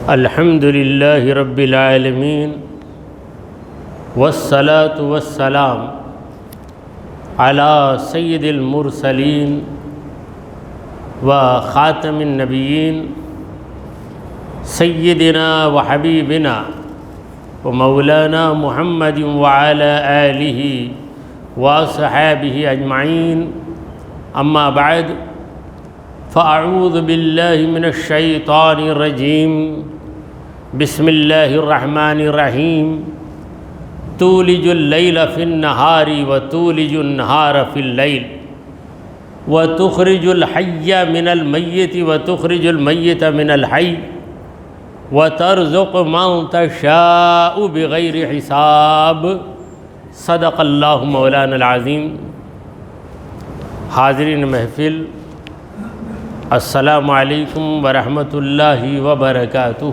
الحمد للہ رب العالمین والصلاة والسلام علی سید المرسلین و خاتم النبیین سیدنا و حبیبنا و مولانا محمد وعلی آلہ و صحابہ اجمعین، اما بعد فاعوذ باللہ من الشیطان الرجیم، بسم اللہ الرحمن الرحیم۔ تولج اللیل فی النہار وتولج النہار فی اللیل وتخرج الحی من المیت وتخرج المیت من الحی وترزق من تشاء بغیر حساب، صدق اللہ مولانا العظیم۔ حاضرین محفل، السلام علیکم ورحمۃ اللہ وبرکاتہ۔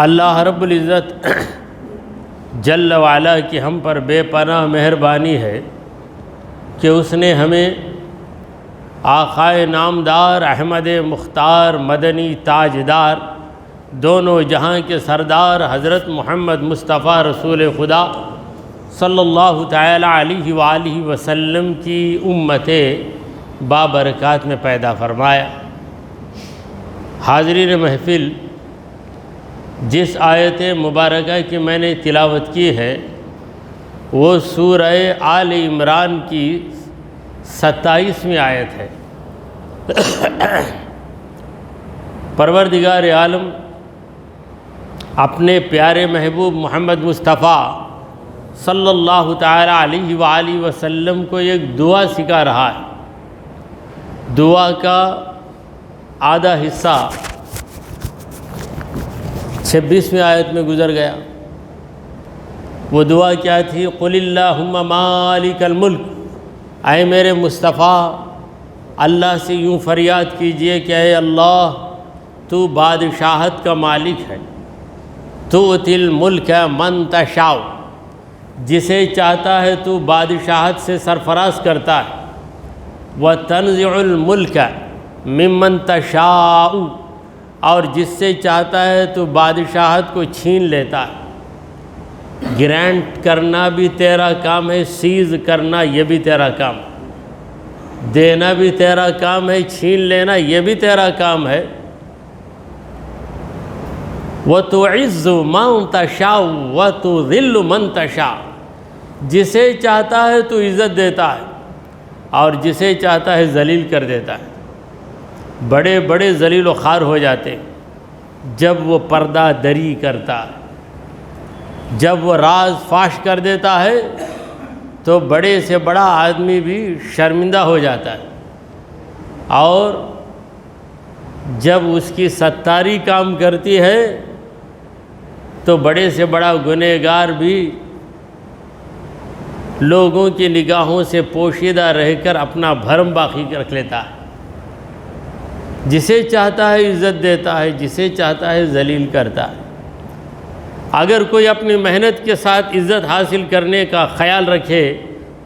اللہ رب العزت جل وعلا کی ہم پر بے پناہ مہربانی ہے کہ اس نے ہمیں آقائے نامدار احمد مختار مدنی تاجدار دونوں جہاں کے سردار حضرت محمد مصطفیٰ رسول خدا صلی اللہ تعالی علیہ وآلہ وسلم کی امت بابرکات میں پیدا فرمایا۔ حاضرین محفل، جس آیت مبارکہ کی میں نے تلاوت کی ہے وہ سورہ آل عمران کی 27ویں آیت ہے۔ پروردگار عالم اپنے پیارے محبوب محمد مصطفیٰ صلی اللہ تعالی علیہ وآلہ وسلم کو ایک دعا سکھا رہا ہے۔ دعا کا آدھا حصہ 26ویں آیت میں گزر گیا۔ وہ دعا کیا تھی؟ قل اللہم مالک الملک، اے میرے مصطفیٰ اللہ سے یوں فریاد کیجئے کہ اے اللہ تو بادشاہت کا مالک ہے، تؤتی الملک من تشاء، جسے چاہتا ہے تو بادشاہت سے سرفراز کرتا ہے، وتنزع الملک ممن تشاء، اور جس سے چاہتا ہے تو بادشاہت کو چھین لیتا ہے۔ گرانٹ کرنا بھی تیرا کام ہے، سیز کرنا یہ بھی تیرا کام ہے، دینا بھی تیرا کام ہے، چھین لینا یہ بھی تیرا کام ہے۔ وَتُعِزُّ مَن تَشَاءُ وَتُذِلُّ مَن تَشَاءُ، جسے چاہتا ہے تو عزت دیتا ہے اور جسے چاہتا ہے ذلیل کر دیتا ہے۔ بڑے بڑے ذلیل و خوار ہو جاتے جب وہ پردہ دری کرتا ہے، جب وہ راز فاش کر دیتا ہے تو بڑے سے بڑا آدمی بھی شرمندہ ہو جاتا ہے، اور جب اس کی ستاری کام کرتی ہے تو بڑے سے بڑا گنہگار بھی لوگوں کی نگاہوں سے پوشیدہ رہ کر اپنا بھرم باقی رکھ لیتا ہے۔ جسے چاہتا ہے عزت دیتا ہے، جسے چاہتا ہے ذلیل کرتا ہے۔ اگر کوئی اپنی محنت کے ساتھ عزت حاصل کرنے کا خیال رکھے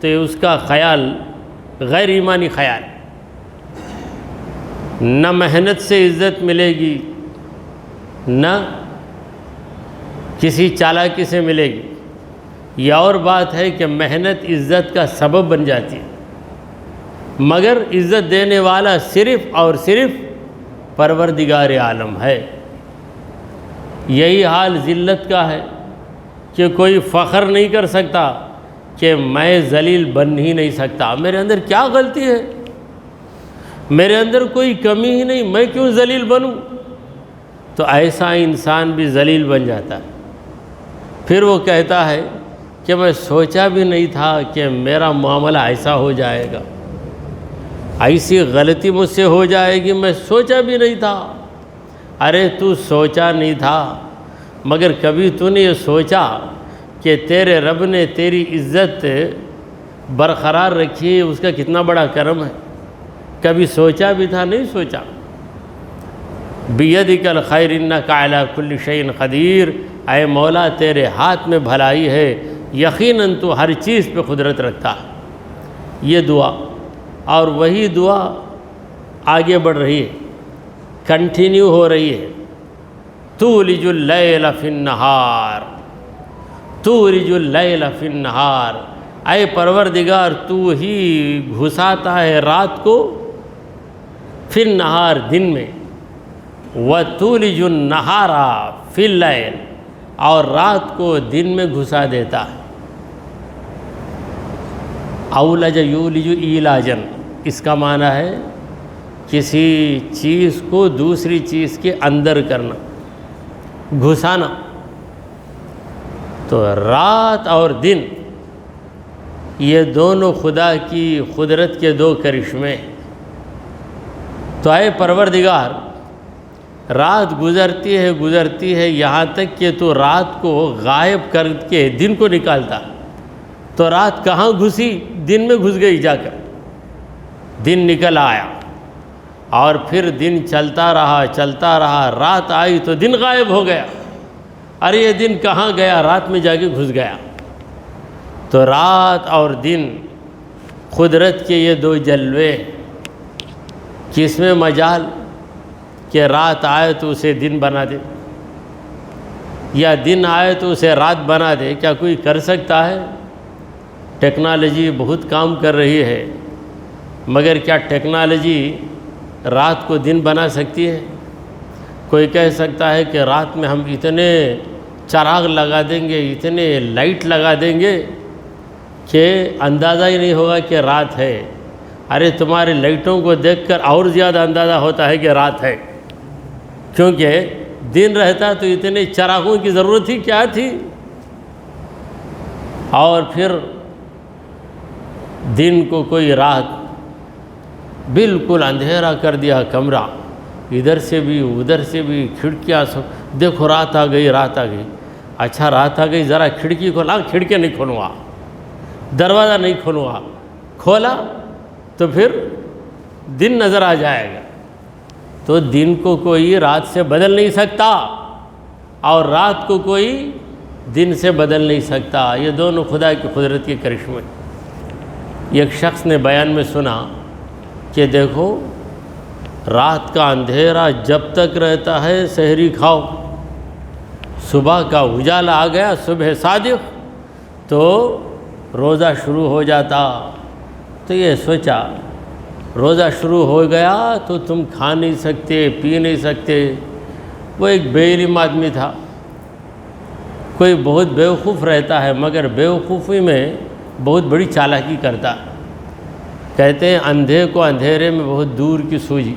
تو اس کا خیال غیر ایمانی خیال، نہ محنت سے عزت ملے گی نہ کسی چالاکی سے ملے گی۔ یہ اور بات ہے کہ محنت عزت کا سبب بن جاتی ہے، مگر عزت دینے والا صرف اور صرف پروردگار عالم ہے۔ یہی حال ذلت کا ہے کہ کوئی فخر نہیں کر سکتا کہ میں ذلیل بن ہی نہیں سکتا، میرے اندر کیا غلطی ہے، میرے اندر کوئی کمی ہی نہیں، میں کیوں ذلیل بنوں؟ تو ایسا انسان بھی ذلیل بن جاتا ہے۔ پھر وہ کہتا ہے کہ میں سوچا بھی نہیں تھا کہ میرا معاملہ ایسا ہو جائے گا، ایسی غلطی مجھ سے ہو جائے گی، میں سوچا بھی نہیں تھا۔ ارے تو سوچا نہیں تھا، مگر کبھی تو نے یہ سوچا کہ تیرے رب نے تیری عزت برقرار رکھی ہے، اس کا کتنا بڑا کرم ہے؟ کبھی سوچا بھی تھا؟ نہیں سوچا۔ بیدک الخیر انک علی کل شیء قدیر، اے مولا تیرے ہاتھ میں بھلائی ہے، یقیناً تو ہر چیز پہ قدرت رکھتا ہے۔ یہ دعا، اور وہی دعا آگے بڑھ رہی ہے۔ کنٹینیو ہو رہی ہے۔ تولج اللیل فی النہار، تولج اللیل فی النہار، اے پروردگار تو ہی گھساتا ہے رات کو فی النہار دن میں، وتولج النہار فی اللیل، اور رات کو دن میں گھسا دیتا ہے۔ اولج یولج ایلاجن، اس کا معنی ہے کسی چیز کو دوسری چیز کے اندر کرنا، گھسانا۔ تو رات اور دن یہ دونوں خدا کی قدرت کے دو کرشمے ہیں۔ تو اے پروردگار، رات گزرتی ہے یہاں تک کہ تو رات کو غائب کر کے دن کو نکالتا، تو رات کہاں گھسی؟ دن میں گھس گئی جا کر، دن نکل آیا، اور پھر دن چلتا رہا، رات آئی تو دن غائب ہو گیا۔ ارے یہ دن کہاں گیا؟ رات میں جا کے گھس گیا۔ تو رات اور دن قدرت کے یہ دو جلوے، کس میں مجال کہ رات آئے تو اسے دن بنا دے، یا دن آئے تو اسے رات بنا دے؟ کیا کوئی کر سکتا ہے؟ ٹیکنالوجی بہت کام کر رہی ہے، مگر کیا ٹیکنالوجی رات کو دن بنا سکتی ہے؟ کوئی کہہ سکتا ہے کہ رات میں ہم اتنے چراغ لگا دیں گے، اتنے لائٹ لگا دیں گے کہ اندازہ ہی نہیں ہوگا کہ رات ہے۔ ارے تمہارے لائٹوں کو دیکھ کر اور زیادہ اندازہ ہوتا ہے کہ رات ہے، کیونکہ دن رہتا تو اتنے چراغوں کی ضرورت ہی کیا تھی؟ اور پھر دن کو کوئی رات بالکل اندھیرا کر دیا کمرہ، ادھر سے بھی ادھر سے بھی، کھڑکیاں سب دیکھو رات آ گئی، رات آ گئی۔ اچھا رات آ گئی، ذرا کھڑکی کھولا، کھڑکی نہیں کھولوں گا، دروازہ نہیں کھولوں گا، کھولا تو پھر دن نظر آ جائے گا۔ تو دن کو کوئی رات سے بدل نہیں سکتا، اور رات کو کوئی دن سے بدل نہیں سکتا۔ یہ دونوں خدا کی قدرت کے کرشمے۔ ایک شخص نے بیان میں سنا کہ دیکھو رات کا اندھیرا جب تک رہتا ہے سحری کھاؤ، صبح کا اجالا آ گیا، صبح صادق، تو روزہ شروع ہو جاتا۔ تو یہ سوچا روزہ شروع ہو گیا تو تم کھا نہیں سکتے، پی نہیں سکتے۔ وہ ایک بے علم آدمی تھا، کوئی بہت بیوقوف رہتا ہے مگر بیوقوفی میں بہت بڑی چالاکی کرتا ہے۔ کہتے ہیں اندھے کو اندھیرے میں بہت دور کی سوجی۔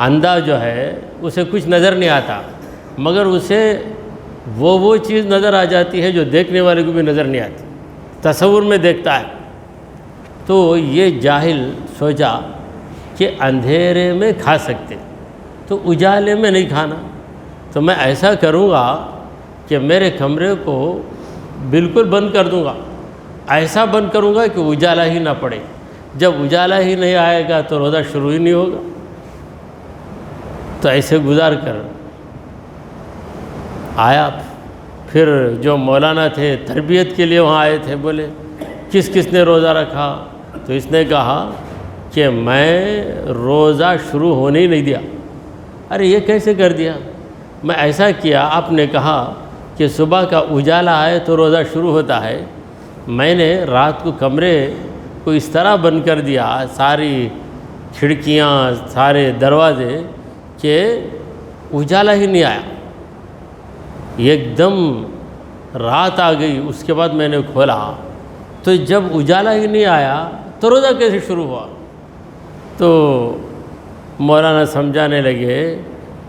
اندھا جو ہے اسے کچھ نظر نہیں آتا، مگر اسے وہ چیز نظر آ جاتی ہے جو دیکھنے والے کو بھی نظر نہیں آتی، تصور میں دیکھتا ہے۔ تو یہ جاہل سوچا کہ اندھیرے میں کھا سکتے تو اجالے میں نہیں کھانا، تو میں ایسا کروں گا کہ میرے کمرے کو بالکل بند کر دوں گا، ایسا بند کروں گا کہ اجالا ہی نہ پڑے۔ جب اجالا ہی نہیں آئے گا تو روزہ شروع ہی نہیں ہوگا۔ تو ایسے گزار کر آیا، پھر جو مولانا تھے تربیت کے لیے وہاں آئے تھے، بولے کس کس نے روزہ رکھا؟ تو اس نے کہا کہ میں روزہ شروع ہونے ہی نہیں دیا۔ ارے یہ کیسے کر دیا؟ میں ایسا کیا، آپ نے کہا کہ صبح کا اجالا آئے تو روزہ شروع ہوتا ہے، میں نے رات کو کمرے کو اس طرح بند کر دیا، ساری کھڑکیاں سارے دروازے، کہ اجالا ہی نہیں آیا۔ ایک دم رات آ گئی، اس کے بعد میں نے کھولا تو جب اجالا ہی نہیں آیا تو روزہ کیسے شروع ہوا؟ تو مولانا سمجھانے لگے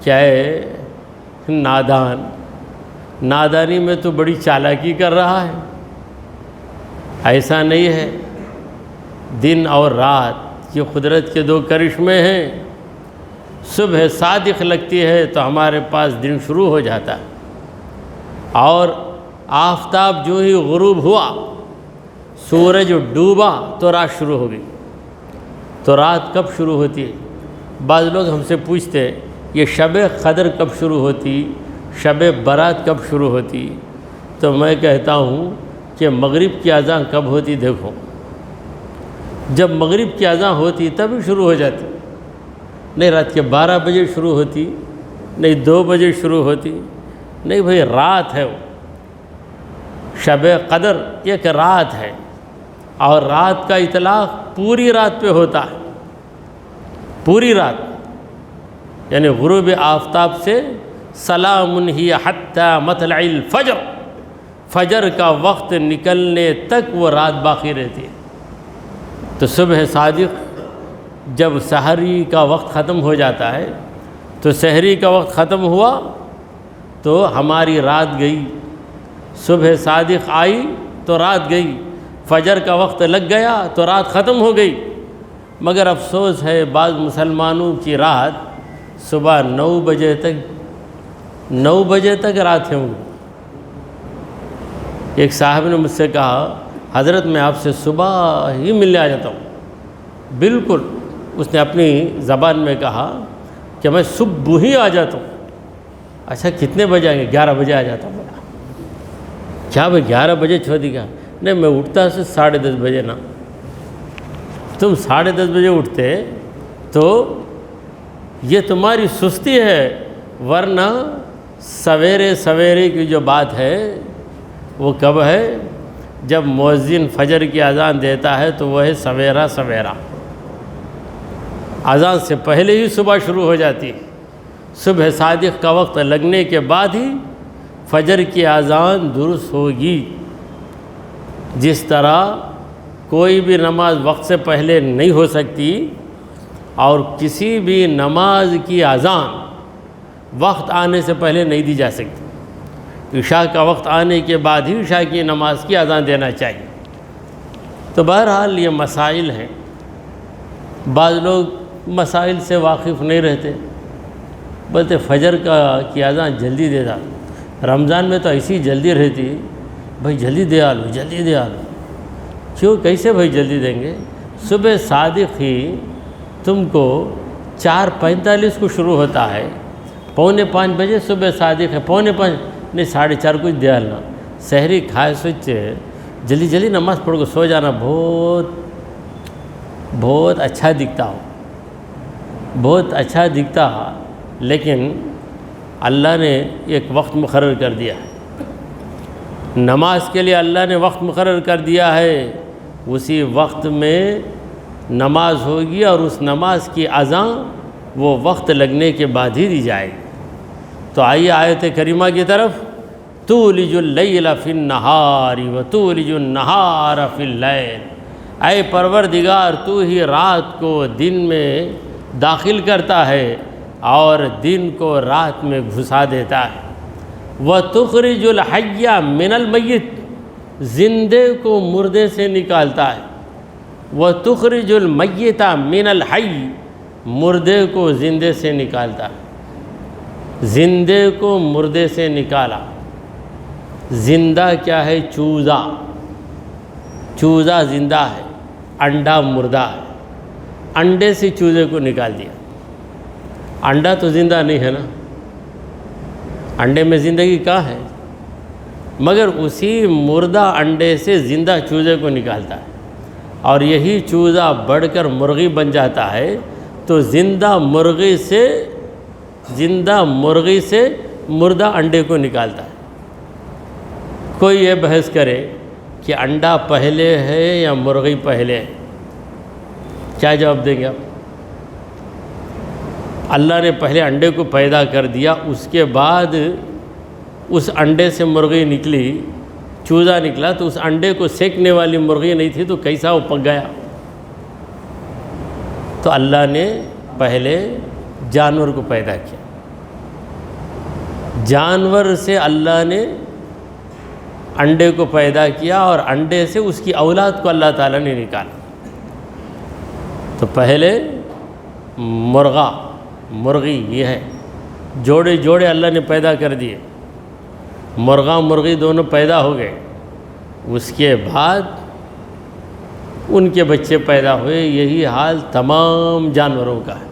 کیا ہے نادان، نادانی میں تو بڑی چالاکی کر رہا ہے، ایسا نہیں ہے۔ دن اور رات یہ قدرت کے دو کرشمے ہیں۔ صبح صادق لگتی ہے تو ہمارے پاس دن شروع ہو جاتا ہے، اور آفتاب جو ہی غروب ہوا، سورج ڈوبا تو رات شروع ہو گئی۔ تو رات کب شروع ہوتی ہے؟ بعض لوگ ہم سے پوچھتے یہ شب قدر کب شروع ہوتی، شب برات کب شروع ہوتی؟ تو میں کہتا ہوں کہ مغرب کی اذان کب ہوتی؟ دیکھو جب مغرب کی اذان ہوتی تب ہی شروع ہو جاتی، نہیں رات کے 12 بجے شروع ہوتی، نہیں 2 بجے شروع ہوتی، نہیں بھئی رات ہے وہ. شب قدر ایک رات ہے، اور رات کا اطلاق پوری رات پہ ہوتا ہے. پوری رات یعنی غروب آفتاب سے سلام ہی حتی مطلع الفجر، فجر کا وقت نکلنے تک وہ رات باقی رہتی ہے. تو صبح صادق جب سحری کا وقت ختم ہو جاتا ہے تو سحری کا وقت ختم ہوا تو ہماری رات گئی. صبح صادق آئی تو رات گئی، فجر کا وقت لگ گیا تو رات ختم ہو گئی. مگر افسوس ہے بعض مسلمانوں کی رات صبح 9 بجے تک رات ہے ان کو. ایک صاحب نے مجھ سے کہا حضرت میں آپ سے صبح ہی ملنے آ جاتا ہوں. بالکل اس نے اپنی زبان میں کہا کہ میں صبح ہی آ جاتا ہوں. اچھا کتنے بجے آئیں گے؟ 11 بجے آ جاتا ہوں. کیا بھائی 11 بجے چھوڑ دی گیا؟ نہیں میں اٹھتا سے 10:30 بجے نا. تم 10:30 بجے اٹھتے تو یہ تمہاری سستی ہے، ورنہ سویرے کی جو بات ہے وہ کب ہے؟ جب مؤذن فجر کی اذان دیتا ہے تو وہ ہے سویرا. اذان سے پہلے ہی صبح شروع ہو جاتی ہے. صبح صادق کا وقت لگنے کے بعد ہی فجر کی اذان درست ہوگی. جس طرح کوئی بھی نماز وقت سے پہلے نہیں ہو سکتی اور کسی بھی نماز کی اذان وقت آنے سے پہلے نہیں دی جا سکتی. عشاء کا وقت آنے کے بعد ہی عشاء کی نماز کی اذان دینا چاہیے. تو بہرحال یہ مسائل ہیں. بعض لوگ مسائل سے واقف نہیں رہتے، بولتے فجر کی اذان جلدی دے دا. رمضان میں تو ایسی جلدی رہتی، بھائی جلدی دے آلو. کیوں کیسے بھائی جلدی دیں گے؟ صبح صادق ہی تم کو 4:45 کو شروع ہوتا ہے، 4:45 بجے صبح صادق ہے. 4:45 نہیں 4:30 کچھ دے آلنا. سحری کھائے سوچے جلدی نماز پڑھ کو سو جانا بہت اچھا دکھتا. لیکن اللہ نے ایک وقت مقرر کر دیا ہے. نماز کے لیے اللہ نے وقت مقرر کر دیا ہے. اسی وقت میں نماز ہوگی اور اس نماز کی اذان وہ وقت لگنے کے بعد ہی دی جائے گی. تو آئیے آیت کریمہ کی طرف. تولج اللیل فی النہار وتولج النہار فی اللیل. اے پروردگار تو ہی رات کو دن میں داخل کرتا ہے اور دن کو رات میں گھسا دیتا ہے. وتخرج الحی من المیت. زندے کو مردے سے نکالتا ہے. وتخرج المیت من الحی. مردے کو زندے سے نکالتا ہے. زندے کو مردے سے نکالا. زندہ کیا ہے؟ چوزا زندہ ہے، انڈا مردہ ہے. انڈے سے چوزے کو نکال دیا. انڈا تو زندہ نہیں ہے نا، انڈے میں زندگی کہاں ہے؟ مگر اسی مردہ انڈے سے زندہ چوزے کو نکالتا ہے اور یہی چوزا بڑھ کر مرغی بن جاتا ہے. تو زندہ مرغی سے مردہ انڈے کو نکالتا ہے. کوئی یہ بحث کرے کہ انڈا پہلے ہے یا مرغی پہلے ہے، کیا جواب دیں گے آپ؟ اللہ نے پہلے انڈے کو پیدا کر دیا، اس کے بعد اس انڈے سے مرغی نکلی، چوزا نکلا. تو اس انڈے کو سینکنے والی مرغی نہیں تھی تو کیسا وہ پک گیا؟ تو اللہ نے پہلے جانور کو پیدا کیا. جانور سے اللہ نے انڈے کو پیدا کیا اور انڈے سے اس کی اولاد کو اللہ تعالیٰ نے نکالا. تو پہلے مرغی یہ ہے، جوڑے اللہ نے پیدا کر دیے. مرغا مرغی دونوں پیدا ہو گئے. اس کے بعد ان کے بچے پیدا ہوئے. یہی حال تمام جانوروں کا ہے.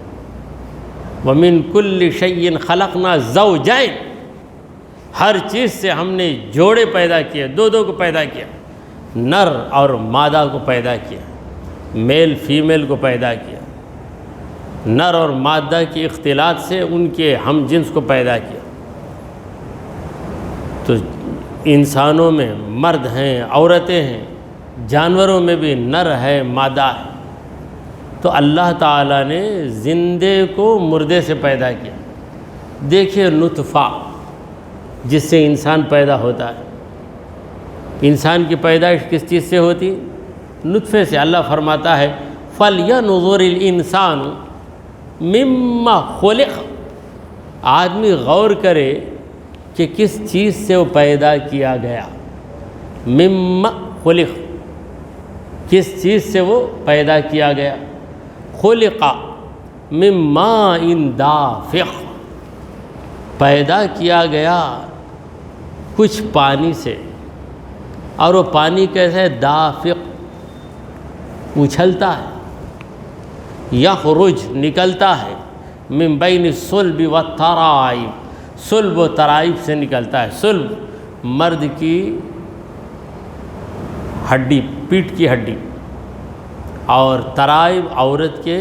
وَمِن كُلِّ شَيْءٍ خَلَقْنَا زَوْجَيْنِ. ہر چیز سے ہم نے جوڑے پیدا کیے، دو کو پیدا کیا. نر اور مادہ کو پیدا کیا، میل فیمیل کو پیدا کیا. نر اور مادہ کی اختلاط سے ان کے ہم جنس کو پیدا کیا۔ تو انسانوں میں مرد ہیں، عورتیں ہیں، جانوروں میں بھی نر ہے، مادہ ہے۔ تو اللہ تعالیٰ نے زندے کو مردے سے پیدا کیا۔ دیکھیے نطفہ جس سے انسان پیدا ہوتا ہے، انسان کی پیدائش کس چیز سے ہوتی؟ نطفے سے۔ اللہ فرماتا ہے فَلْيَنْظُرِ الْإِنسَانُ مِمَّا خُلِقَ، آدمی غور کرے کہ کس چیز سے وہ پیدا کیا گیا۔ مِمَّا خُلِقَ، کس چیز سے وہ پیدا کیا گیا؟ خُلِقَ مِن مَاءٍ دَافِقٍ، پیدا کیا گیا کچھ پانی سے، اور وہ پانی کیسے ہے؟ دافق، اچھلتا ہے، یخرج، نکلتا ہے، من بین الصلب والترائب، صلب و ترائب سے نکلتا ہے۔ صلب مرد کی ہڈی، پیٹھ کی ہڈی، اور ترائب عورت کے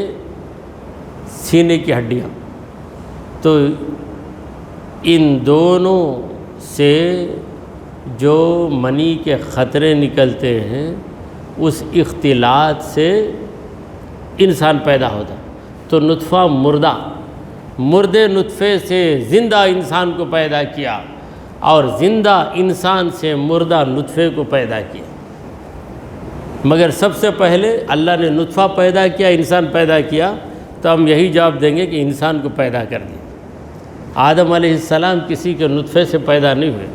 سینے کی ہڈیاں۔ تو ان دونوں سے جو منی کے خطرے نکلتے ہیں، اس اختلاط سے انسان پیدا ہوتا ہے۔ تو نطفہ مردے نطفے سے زندہ انسان کو پیدا کیا، اور زندہ انسان سے مردہ نطفے کو پیدا کیا۔ مگر سب سے پہلے اللہ نے نطفہ پیدا کیا، انسان پیدا کیا، تو ہم یہی جواب دیں گے کہ انسان کو پیدا کر دیا۔ آدم علیہ السلام کسی کے نطفے سے پیدا نہیں ہوئے،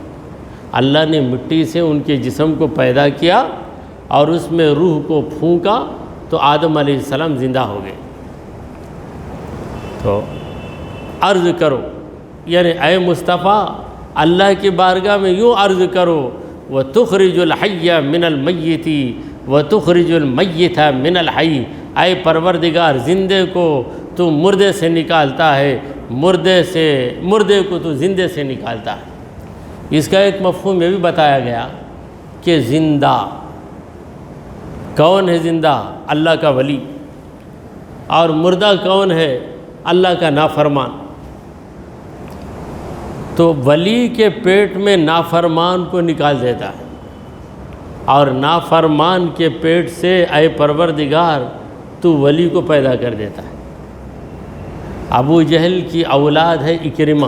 اللہ نے مٹی سے ان کے جسم کو پیدا کیا اور اس میں روح کو پھونکا، تو آدم علیہ السلام زندہ ہو گئے۔ تو عرض کرو، یعنی اے مصطفیٰ اللہ کی بارگاہ میں یوں عرض کرو، وَتُخْرِجُ الْحَيَّ مِنَ الْمَيِّتِ وَتُخْرِجُ الْمَيِّتَ مِنَ الْحَيِّ، اے پروردگار زندے کو تو مردے سے نکالتا ہے، مردے کو تو زندے سے نکالتا ہے۔ اس کا ایک مفہوم یہ بھی بتایا گیا کہ زندہ کون ہے؟ زندہ اللہ کا ولی، اور مردہ کون ہے؟ اللہ کا نافرمان۔ تو ولی کے پیٹ میں نافرمان کو نکال دیتا ہے، اور نافرمان کے پیٹ سے اے پروردگار تو ولی کو پیدا کر دیتا ہے۔ ابو جہل کی اولاد ہے اکرمہ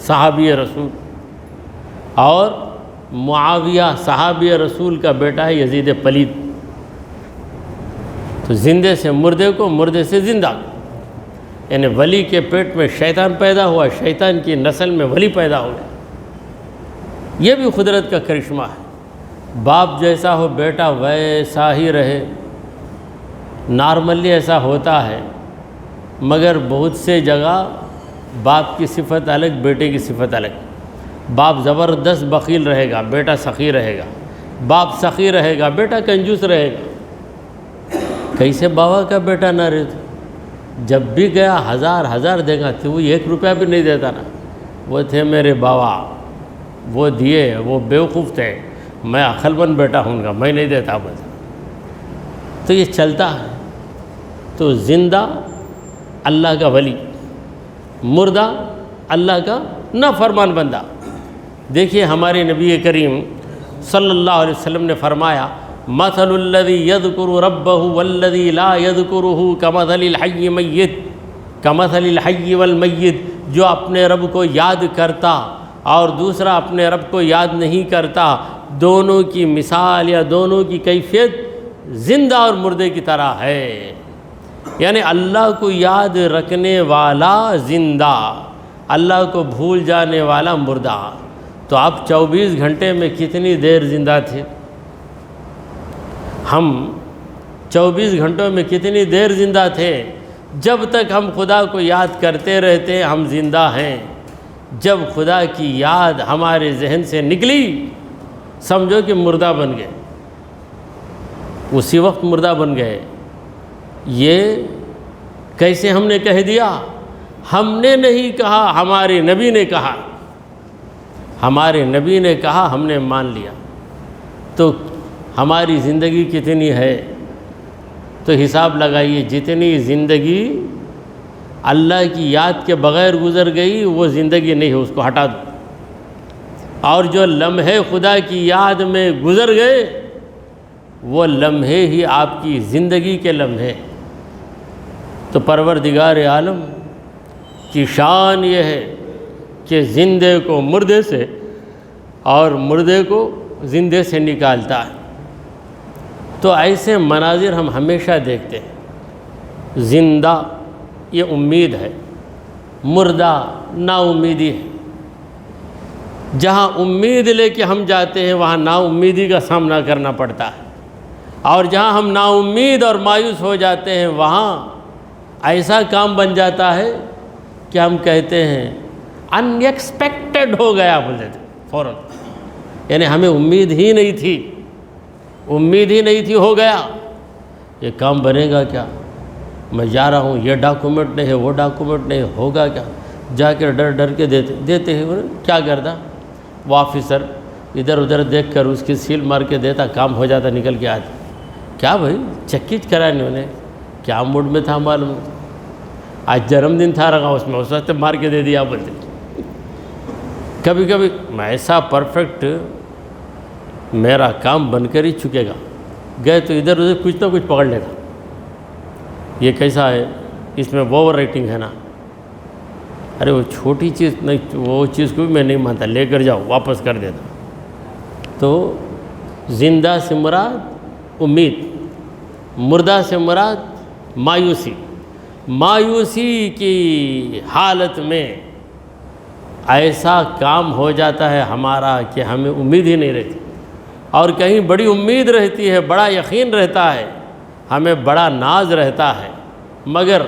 صحابی رسول، اور معاویہ صحابی رسول کا بیٹا ہے یزید پلید۔ تو زندے سے مردے کو، مردے سے زندہ، یعنی ولی کے پیٹ میں شیطان پیدا ہوا، شیطان کی نسل میں ولی پیدا ہو گیا۔ یہ بھی قدرت کا کرشمہ ہے۔ باپ جیسا ہو بیٹا ویسا ہی رہے، نارملی ایسا ہوتا ہے، مگر بہت سے جگہ باپ کی صفت الگ، بیٹے کی صفت الگ۔ باپ زبردست بخیل رہے گا، بیٹا سخی رہے گا، باپ سخی رہے گا، بیٹا کنجوس رہے گا۔ کیسے بابا کا بیٹا نہ رہتا؟ جب بھی گیا ہزار دے گا، تو وہ 1 روپیہ بھی نہیں دیتا نا۔ وہ تھے میرے بابا، وہ دیے، وہ بیوقوف تھے، میں عقل مند بیٹا ہوں گا، میں نہیں دیتا بس۔ تو یہ چلتا ہے۔ تو زندہ اللہ کا ولی، مردہ اللہ کا نافرمان بندہ۔ دیکھیے ہمارے نبی کریم صلی اللہ علیہ وسلم نے فرمایا مثل الذی یذکر ربہ والذی لا یذکرہ کمثل الحی میت، کمثل الحی والمیت، جو اپنے رب کو یاد کرتا اور دوسرا اپنے رب کو یاد نہیں کرتا، دونوں کی مثال یا دونوں کی کیفیت زندہ اور مردے کی طرح ہے۔ یعنی اللہ کو یاد رکھنے والا زندہ، اللہ کو بھول جانے والا مردہ۔ تو آپ 24 گھنٹے میں کتنی دیر زندہ تھے؟ ہم 24 گھنٹوں میں کتنی دیر زندہ تھے؟ جب تک ہم خدا کو یاد کرتے رہتے ہم زندہ ہیں۔ جب خدا کی یاد ہمارے ذہن سے نکلی، سمجھو کہ مردہ بن گئے، اسی وقت مردہ بن گئے۔ یہ کیسے ہم نے کہہ دیا؟ ہم نے نہیں کہا، ہمارے نبی نے کہا، ہمارے نبی نے کہا، ہم نے مان لیا۔ تو ہماری زندگی کتنی ہے؟ تو حساب لگائیے، جتنی زندگی اللہ کی یاد کے بغیر گزر گئی وہ زندگی نہیں ہے، اس کو ہٹا دو۔ اور جو لمحے خدا کی یاد میں گزر گئے وہ لمحے ہی آپ کی زندگی کے لمحے۔ تو پروردگار عالم کی شان یہ ہے کہ زندے کو مردے سے اور مردے کو زندے سے نکالتا ہے۔ تو ایسے مناظر ہم ہمیشہ دیکھتے ہیں۔ زندہ یہ امید ہے، مردہ نا امیدی ہے۔ جہاں امید لے کے ہم جاتے ہیں وہاں نا امیدی کا سامنا کرنا پڑتا ہے، اور جہاں ہم نا امید اور مایوس ہو جاتے ہیں وہاں ایسا کام بن جاتا ہے کہ ہم کہتے ہیں ان ایکسپیکٹڈ ہو گیا، بول دیتے فوراً، یعنی ہمیں امید ہی نہیں تھی، امید ہی نہیں تھی، ہو گیا۔ یہ کام بنے گا کیا؟ میں جا رہا ہوں، یہ ڈاکومنٹ نہیں ہے، وہ ڈاکومنٹ نہیں، ہوگا کیا؟ جا کے ڈر ڈر کے دیتے ہیں، کیا کرتا وہ آفیسر ادھر ادھر دیکھ کر اس کی سیل مار کے دیتا، کام ہو جاتا، نکل کے آتا۔ کیا بھائی چکیچ کرا انہوں نے، کیا موڈ میں تھا معلوم؟ آج جنم دن تھا رہا اس میں، اس وقت مار کے دے دیا بولتے۔ کبھی کبھی ایسا پرفیکٹ میرا کام بن کر ہی چکے گا، گئے تو ادھر ادھر کچھ نہ کچھ پکڑ لے گا، یہ کیسا ہے، اس میں اوور ریٹنگ ہے نا، ارے وہ چھوٹی چیز نہیں، وہ چیز کو بھی میں نہیں مانتا، لے کر جاؤ، واپس کر دیتا۔ تو زندہ سے مراد امید، مردہ سے مراد مایوسی۔ مایوسی کی حالت میں ایسا کام ہو جاتا ہے ہمارا کہ ہمیں امید ہی نہیں رہتی، اور کہیں بڑی امید رہتی ہے، بڑا یقین رہتا ہے، ہمیں بڑا ناز رہتا ہے، مگر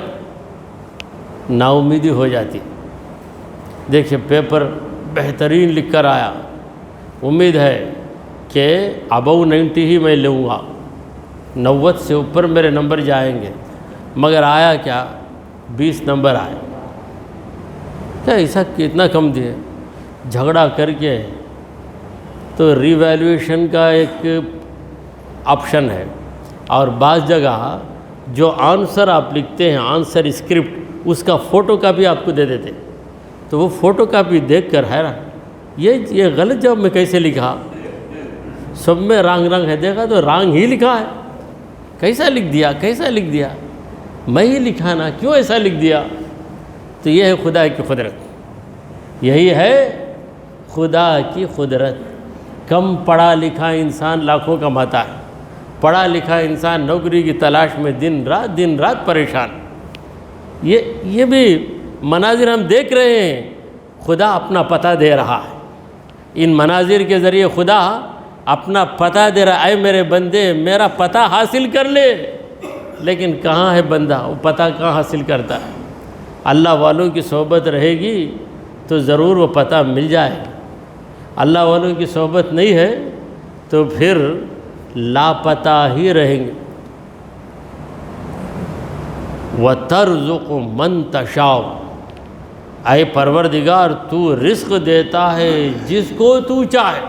نا امیدی ہو جاتی۔ دیکھیے پیپر بہترین لکھ کر آیا، امید ہے کہ ابو 90 ہی میں لوں گا، 90 سے اوپر میرے نمبر جائیں گے، مگر آیا کیا 20 نمبر آئے۔ کیا ایسا کتنا کم دیے؟ جھگڑا کر کے تو ری ویلیویشن کا ایک آپشن ہے، اور بعض جگہ جو آنسر آپ لکھتے ہیں، آنسر اسکرپٹ، اس کا فوٹو کاپی آپ کو دے دیتے، تو وہ فوٹو کاپی دیکھ کر حیران، یہ غلط جواب میں کیسے لکھا؟ سب میں رانگ ہے، دیکھا تو رانگ ہی لکھا ہے، کیسا لکھ دیا؟ میں ہی لکھا نا، کیوں ایسا لکھ دیا؟ تو یہ ہے خدا کی قدرت، یہی ہے خدا کی قدرت۔ کم پڑھا لکھا انسان لاکھوں کماتا ہے، پڑھا لکھا انسان نوکری کی تلاش میں دن رات پریشان۔ یہ بھی مناظر ہم دیکھ رہے ہیں، خدا اپنا پتہ دے رہا ہے، ان مناظر کے ذریعے خدا اپنا پتہ دے رہا ہے، اے میرے بندے میرا پتہ حاصل کر لے۔ لیکن کہاں ہے بندہ، وہ پتہ کہاں حاصل کرتا ہے؟ اللہ والوں کی صحبت رہے گی تو ضرور وہ پتہ مل جائے، اللہ والوں کی صحبت نہیں ہے تو پھر لاپتہ ہی رہیں گے۔ وَتَرْزُقُ مَن تَشَاءُ، اے پروردگار تو رزق دیتا ہے جس کو تو چاہے،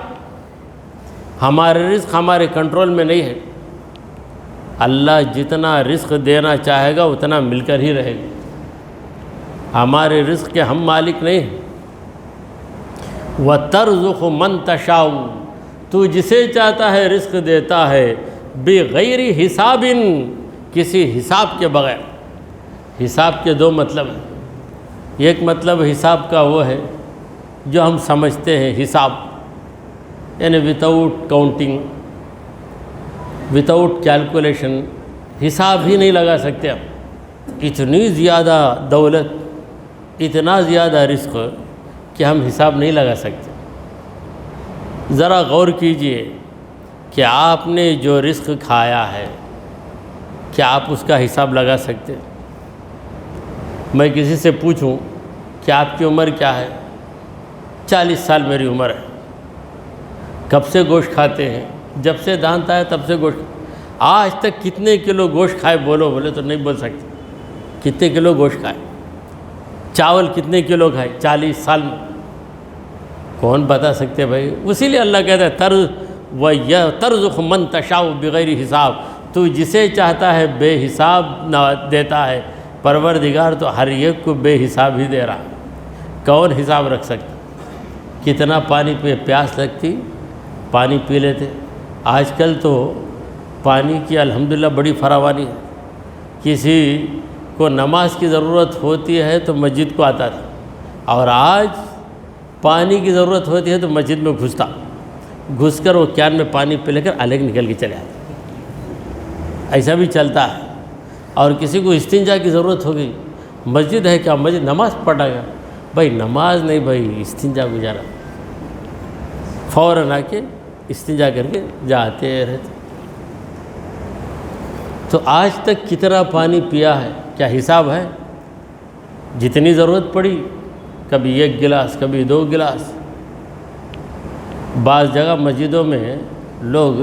ہمارے رزق ہمارے کنٹرول میں نہیں ہے، اللہ جتنا رزق دینا چاہے گا اتنا مل کر ہی رہے گا، ہمارے رزق کے ہم مالک نہیں ہیں۔ وَتَرْزُقُ مَن تَشَاءُ، تو جسے چاہتا ہے رزق دیتا ہے، بغیر حساب، کسی حساب کے بغیر۔ حساب کے دو مطلب ہیں، ایک مطلب حساب کا وہ ہے جو ہم سمجھتے ہیں حساب، یعنی وداؤٹ کاؤنٹنگ، وداؤٹ کیلکولیشن، حساب ہی نہیں لگا سکتے ہم، اتنی زیادہ دولت، اتنا زیادہ رزق کہ ہم حساب نہیں لگا سکتے۔ ذرا غور کیجئے کہ آپ نے جو رزق کھایا ہے کیا آپ اس کا حساب لگا سکتے؟ میں کسی سے پوچھوں کہ آپ کی عمر کیا ہے؟ 40 سال میری عمر ہے۔ کب سے گوشت کھاتے ہیں؟ جب سے دانت آیا تب سے گوشت۔ آج تک کتنے کلو گوشت کھائے بولے تو نہیں بول سکتے۔ کتنے کلو گوشت کھائے؟ چاول کتنے کلو کھائے 40 سال میں؟ کون بتا سکتے بھائی؟ اسی لیے اللہ کہتا ہے ترزق من تشاء بغیر حساب، تو جسے چاہتا ہے بے حساب دیتا ہے، پروردگار تو ہر ایک کو بے حساب ہی دے رہا، کون حساب رکھ سکتا؟ کتنا پانی پہ پیاس لگتی پانی پی لیتے۔ آج کل تو پانی کی الحمدللہ بڑی فراوانی ہے، کسی کو نماز کی ضرورت ہوتی ہے تو مسجد کو آتا تھا، اور آج پانی کی ضرورت ہوتی ہے تو مسجد میں گھس کر وہ کین میں پانی پی لے کر الگ نکل کے چلے آتے، ایسا بھی چلتا ہے۔ اور کسی کو استنجا کی ضرورت ہو گئی، مسجد ہے کیا، مسجد نماز پڑھا گیا، بھائی نماز نہیں بھائی استنجا گزارا، فوراً آ کے استنجا کر کے جاتے رہتے۔ تو آج تک کتنا پانی پیا ہے کیا حساب ہے؟ جتنی ضرورت پڑی، کبھی 1 گلاس کبھی 2 گلاس۔ بعض جگہ مسجدوں میں لوگ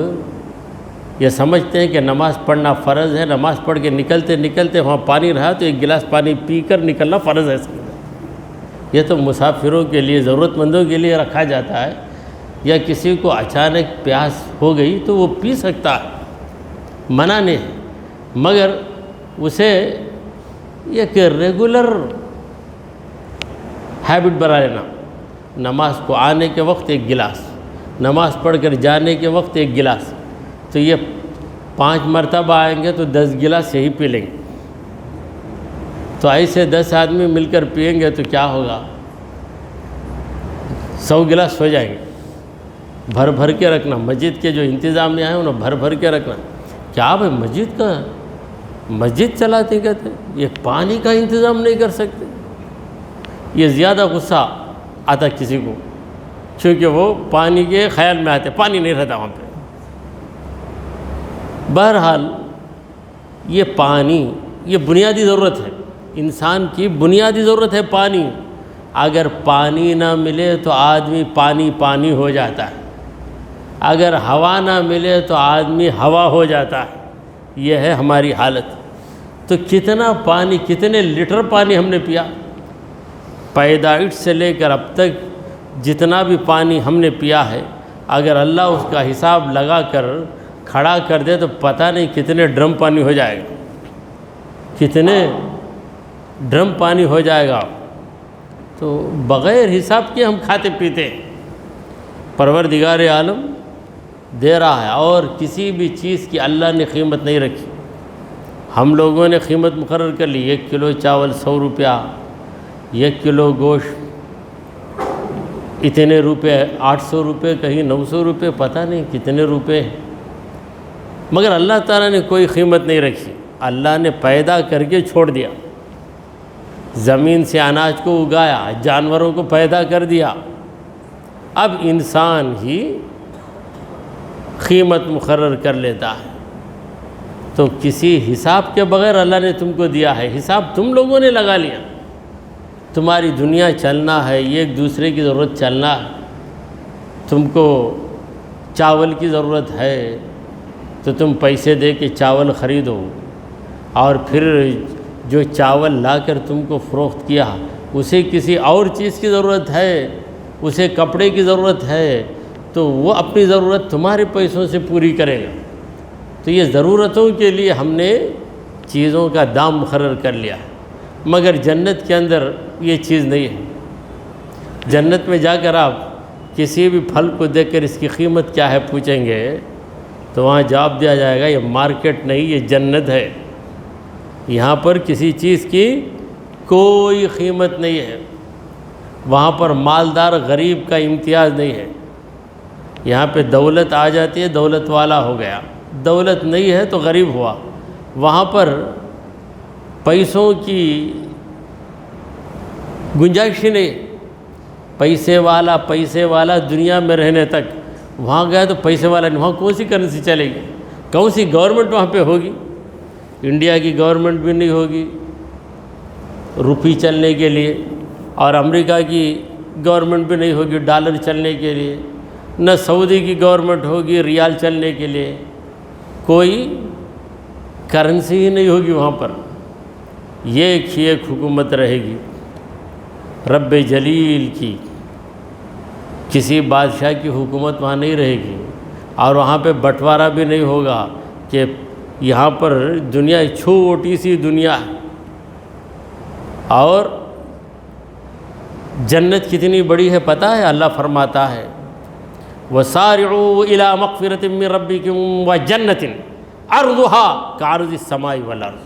یہ سمجھتے ہیں کہ نماز پڑھنا فرض ہے، نماز پڑھ کے نکلتے وہاں پانی رہا تو 1 گلاس پانی پی کر نکلنا فرض ہے۔ یہ تو مسافروں کے لیے، ضرورت مندوں کے لیے رکھا جاتا ہے، یا کسی کو اچانک پیاس ہو گئی تو وہ پی سکتا ہے، منع نہیں ہے، مگر اسے ایک ریگولر ہیبٹ بنا لینا، نماز کو آنے کے وقت 1 گلاس، نماز پڑھ کر جانے کے وقت 1 گلاس، تو یہ 5 مرتبہ آئیں گے تو 10 گلاس یہی پی لیں گے۔ تو ایسے 10 آدمی مل کر پئیں گے تو کیا ہوگا، 100 گلاس ہو جائیں گے۔ بھر کے رکھنا، مسجد کے جو انتظامیہ ہیں انہیں بھر کے رکھنا۔ کیا بھائی مسجد چلاتے کہتے ہیں، یہ پانی کا انتظام نہیں کر سکتے؟ یہ زیادہ غصہ آتا کسی کو، چونکہ وہ پانی کے خیال میں آتے، پانی نہیں رہتا وہاں پہ۔ بہرحال یہ پانی یہ بنیادی ضرورت ہے، انسان کی بنیادی ضرورت ہے پانی۔ اگر پانی نہ ملے تو آدمی پانی ہو جاتا ہے، اگر ہوا نہ ملے تو آدمی ہوا ہو جاتا ہے۔ یہ ہے ہماری حالت۔ تو کتنا پانی، کتنے لیٹر پانی ہم نے پیا، پیدائش سے لے کر اب تک جتنا بھی پانی ہم نے پیا ہے، اگر اللہ اس کا حساب لگا کر کھڑا کر دے تو پتہ نہیں کتنے ڈرم پانی ہو جائے گا، کتنے ڈرم پانی ہو جائے گا۔ تو بغیر حساب کے ہم کھاتے پیتے ہیں۔ پروردگار عالم دے رہا ہے، اور کسی بھی چیز کی اللہ نے قیمت نہیں رکھی۔ ہم لوگوں نے قیمت مقرر کر لی، 1 کلو چاول 100 روپیہ، 1 کلو گوشت اتنے روپے، 800 روپے، کہیں 900 روپے، پتہ نہیں کتنے روپے ہیں، مگر اللہ تعالیٰ نے کوئی قیمت نہیں رکھی۔ اللہ نے پیدا کر کے چھوڑ دیا، زمین سے اناج کو اگایا، جانوروں کو پیدا کر دیا، اب انسان ہی قیمت مقرر کر لیتا ہے۔ تو کسی حساب کے بغیر اللہ نے تم کو دیا ہے، حساب تم لوگوں نے لگا لیا۔ تمہاری دنیا چلنا ہے، ایک دوسرے کی ضرورت چلنا ہے۔ تم کو چاول کی ضرورت ہے تو تم پیسے دے کے چاول خریدو، اور پھر جو چاول لا کر تم کو فروخت کیا اسے کسی اور چیز کی ضرورت ہے، اسے کپڑے کی ضرورت ہے، تو وہ اپنی ضرورت تمہارے پیسوں سے پوری کرے گا۔ تو یہ ضرورتوں کے لیے ہم نے چیزوں کا دام مقرر کر لیا ہے، مگر جنت کے اندر یہ چیز نہیں ہے۔ جنت میں جا کر آپ کسی بھی پھل کو دیکھ کر اس کی قیمت کیا ہے پوچھیں گے تو وہاں جواب دیا جائے گا یہ مارکیٹ نہیں، یہ جنت ہے، یہاں پر کسی چیز کی کوئی قیمت نہیں ہے، وہاں پر مالدار غریب کا امتیاز نہیں ہے۔ یہاں پہ دولت آ جاتی ہے دولت والا ہو گیا، دولت نہیں ہے تو غریب ہوا۔ وہاں پر پیسوں کی گنجائش ہی نہیں، پیسے والا دنیا میں رہنے تک، وہاں گیا تو پیسے والا نہیں، وہاں کون سی کرنسی چلے گی، کون سی گورنمنٹ وہاں پہ ہوگی؟ انڈیا کی گورنمنٹ بھی نہیں ہوگی روپی چلنے کے لیے، اور امریکہ کی گورنمنٹ بھی نہیں ہوگی ڈالر چلنے کے لیے، نہ سعودی کی گورنمنٹ ہوگی ریال چلنے کے لیے، کوئی کرنسی ہی نہیں ہوگی وہاں پر۔ ایک ہی ایک حکومت رہے گی رب جلیل کی، کسی بادشاہ کی حکومت وہاں نہیں رہے گی، اور وہاں پہ بٹوارہ بھی نہیں ہوگا کہ یہاں پر دنیا چھوٹی سی دنیا ہے، اور جنت کتنی بڑی ہے پتہ ہے؟ اللہ فرماتا ہے وَسَارِعُوا إِلَىٰ مَغْفِرَةٍ مِّن رَّبِّكُمْ وَجَنَّةٍ عَرْضُهَا كَعَرْضِ السَّمَاءِ وَالْأَرْضِ۔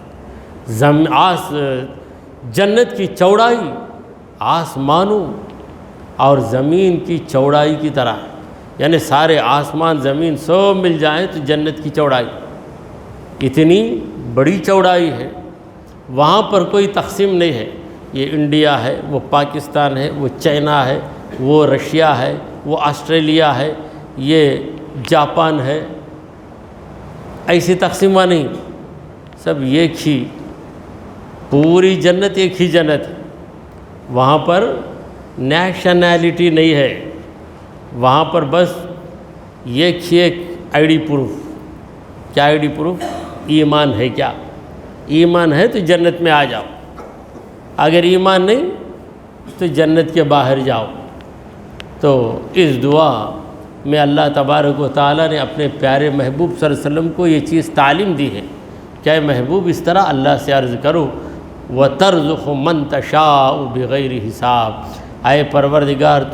جنت کی چوڑائی آسمانوں اور زمین کی چوڑائی کی طرح ہے، یعنی سارے آسمان زمین سب مل جائیں تو جنت کی چوڑائی اتنی بڑی چوڑائی ہے، وہاں پر کوئی تقسیم نہیں ہے، یہ انڈیا ہے، وہ پاکستان ہے، وہ چائنا ہے، وہ رشیا ہے، وہ آسٹریلیا ہے، یہ جاپان ہے، ایسی تقسیمہ نہیں، سب ایک ہی، پوری جنت ایک ہی جنت ہے۔ وہاں پر نیشنلٹی نہیں ہے، وہاں پر بس ایک ہی ایک آئی ڈی پروف۔ کیا آئی ڈی پروف؟ ایمان ہے کیا؟ ایمان ہے تو جنت میں آ جاؤ، اگر ایمان نہیں تو جنت کے باہر جاؤ۔ تو اس دعا میں اللہ تبارک و تعالیٰ نے اپنے پیارے محبوب صلی اللہ علیہ وسلم کو یہ چیز تعلیم دی ہے کہ اے محبوب اس طرح اللہ سے عرض کرو وَتَرْزُقُ مَن تَشَاءُ بِغَيْرِ حساب، اے پروردگار تو